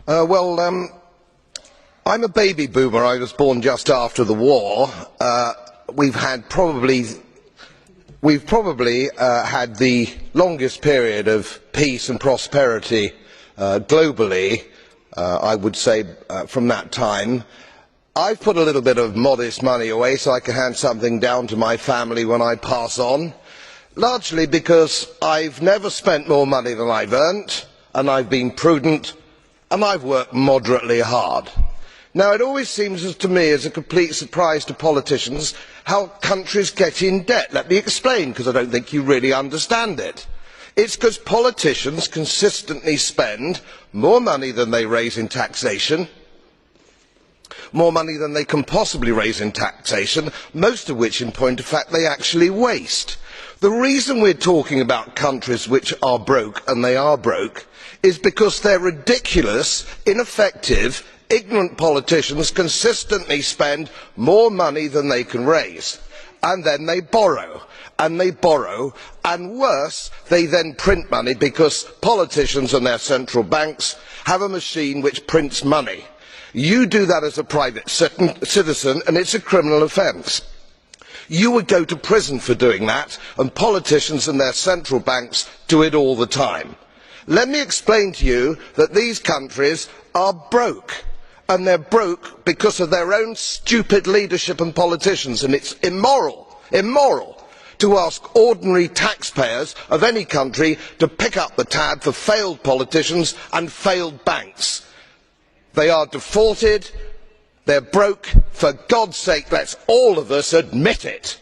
I'm a baby boomer. I was born just after the war. We've probably had the longest period of peace and prosperity globally, I would say, from that time. I've put a little bit of modest money away so I can hand something down to my family when I pass on, largely because I've never spent more money than I've earned, and I've been prudent, and I've worked moderately hard. Now, it always seems to me as a complete surprise to politicians how countries get in debt. Let me explain, because I don't think you really understand it. It's because politicians consistently spend more money than they raise in taxation, more money than they can possibly raise in taxation, most of which, in point of fact, they actually waste. The reason we're talking about countries which are broke, and they are broke, is because their ridiculous, ineffective, ignorant politicians consistently spend more money than they can raise, and then they borrow, and worse, they then print money because politicians and their central banks have a machine which prints money. You do that as a private citizen and it's a criminal offence. You would go to prison for doing that, and politicians and their central banks do it all the time. Let me explain to you that these countries are broke, and they are broke because of their own stupid leadership and politicians, and it is immoral to ask ordinary taxpayers of any country to pick up the tab for failed politicians and failed banks. They are defaulted, they are broke. For God's sake, let us all of us admit it.